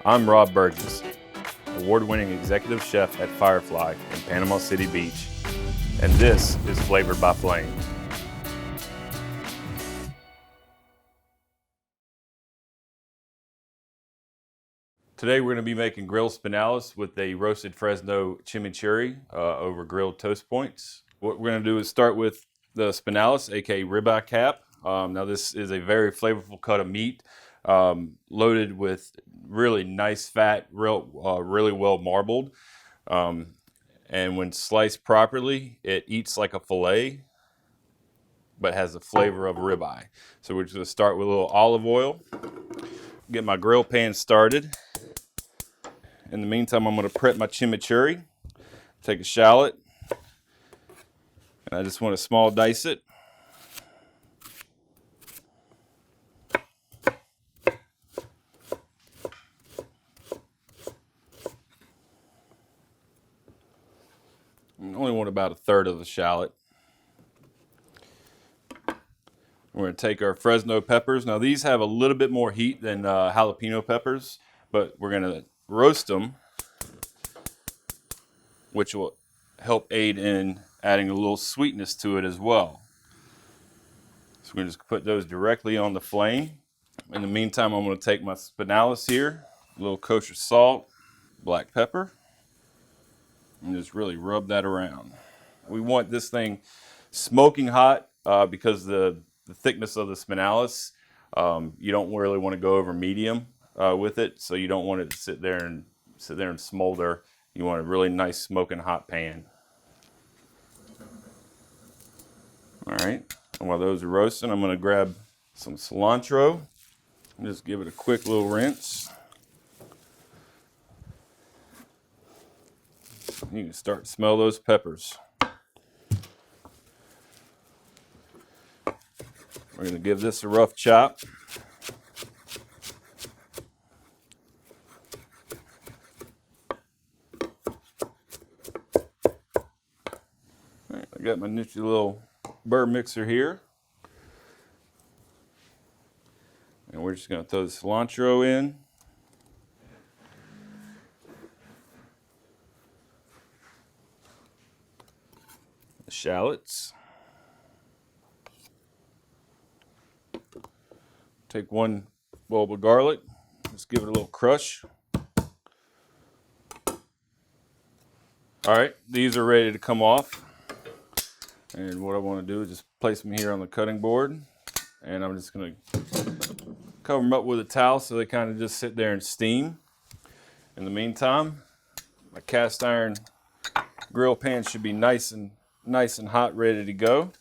I'm Rob Burgess, award-winning executive chef at Firefly in Panama City Beach, and this is Flavored by Flame. Today we're going to be making grilled spinalis with a roasted Fresno Chimichurri over grilled toast points. What we're going to do is start with the spinalis, aka ribeye cap. Now this is a very flavorful cut of meat, loaded with really nice fat, really well marbled. And when sliced properly, it eats like a fillet, but has the flavor of ribeye. So we're just going to start with a little olive oil, get my grill pan started. In the meantime, I'm going to prep my chimichurri. Take a shallot, and I just want to small dice it. I only want about a third of the shallot. We're going to take our Fresno peppers. Now these have a little bit more heat than jalapeno peppers, but we're going to roast them, which will help aid in adding a little sweetness to it as well. So we're going to just put those directly on the flame. In the meantime, I'm going to take my spinalis here, a little kosher salt, black pepper, and just really rub that around. We want this thing smoking hot because the thickness of the spinalis, you don't really want to go over medium with it, so you don't want it to sit there and smolder. You want a really nice smoking hot pan. All right, and while those are roasting, I'm going to grab some cilantro and just give it a quick little rinse. You can start to smell those peppers. We're going to give this a rough chop. All right, I got my nifty little burr mixer here. And we're just going to throw the cilantro in. The shallots. Take one bulb of garlic, just give it a little crush. All right, these are ready to come off. And what I want to do is just place them here on the cutting board. And I'm just going to cover them up with a towel so they kind of just sit there and steam. In the meantime, my cast iron grill pan should be nice and hot, ready to go.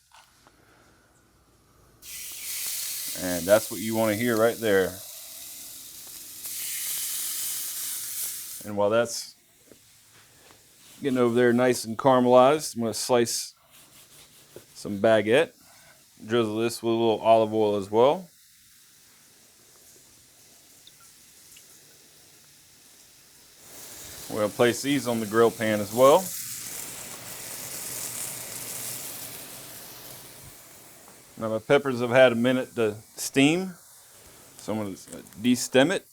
And that's what you want to hear right there. And while that's getting over there nice and caramelized, I'm going to slice some baguette. Drizzle this with a little olive oil as well. We're going to place these on the grill pan as well. Now my peppers have had a minute to steam, so I'm going to de-stem it.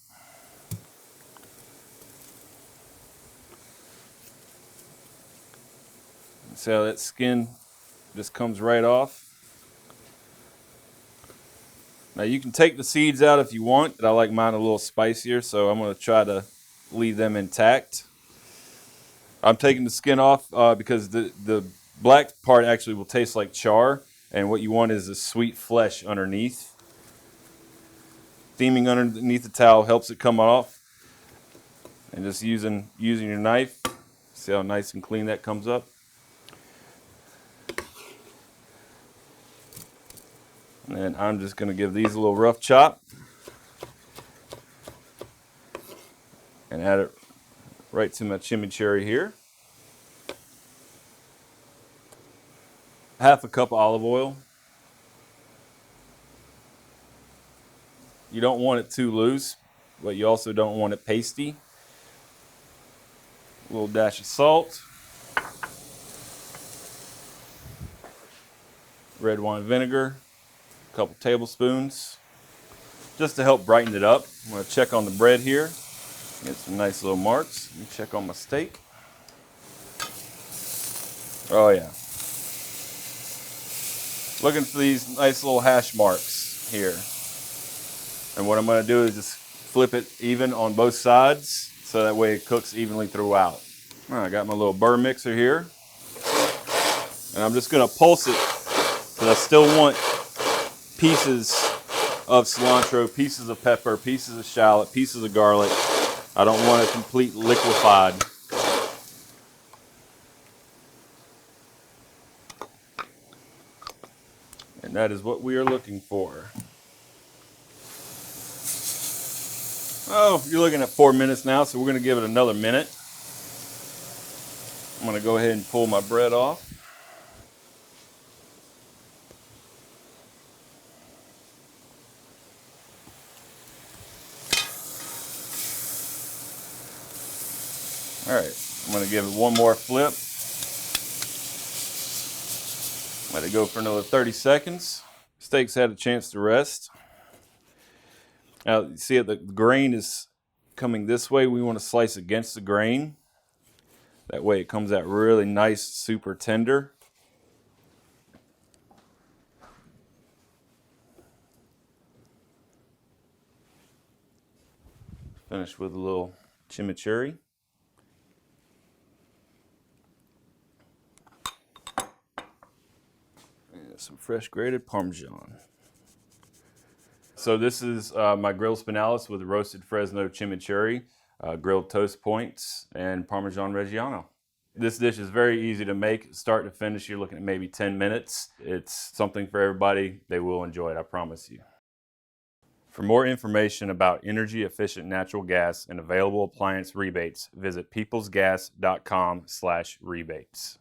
See how that skin just comes right off. Now you can take the seeds out if you want, but I like mine a little spicier, so I'm going to try to leave them intact. I'm taking the skin off because the black part actually will taste like char. And what you want is the sweet flesh underneath. Steaming underneath the towel helps it come off. And just using your knife, see how nice and clean that comes up. And then I'm just going to give these a little rough chop. And add it right to my chimichurri here. Half a cup of olive oil. You don't want it too loose, but you also don't want it pasty. A little dash of salt. Red wine vinegar, a couple tablespoons, just to help brighten it up. I'm going to check on the bread here. Get some nice little marks. Let me check on my steak. Oh yeah. Looking for these nice little hash marks here. And what I'm going to do is just flip it even on both sides so that way it cooks evenly throughout. All right, I got my little burr mixer here. And I'm just going to pulse it because I still want pieces of cilantro, pieces of pepper, pieces of shallot, pieces of garlic. I don't want it complete liquefied. And that is what we are looking for. Oh, you're looking at 4 minutes now, so we're going to give it another minute. I'm going to go ahead and pull my bread off. All right, I'm going to give it one more flip. Let it go for another 30 seconds. Steak's had a chance to rest. Now, you see the grain is coming this way. We want to slice against the grain. That way it comes out really nice, super tender. Finish with a little chimichurri. And some fresh grated Parmesan. So this is my grilled spinalis with roasted Fresno Chimichurri, grilled toast points, and Parmesan Reggiano. This dish is very easy to make, start to finish. You're looking at maybe 10 minutes. It's something for everybody. They will enjoy it, I promise you. For more information about energy-efficient natural gas and available appliance rebates, visit peoplesgas.com/rebates.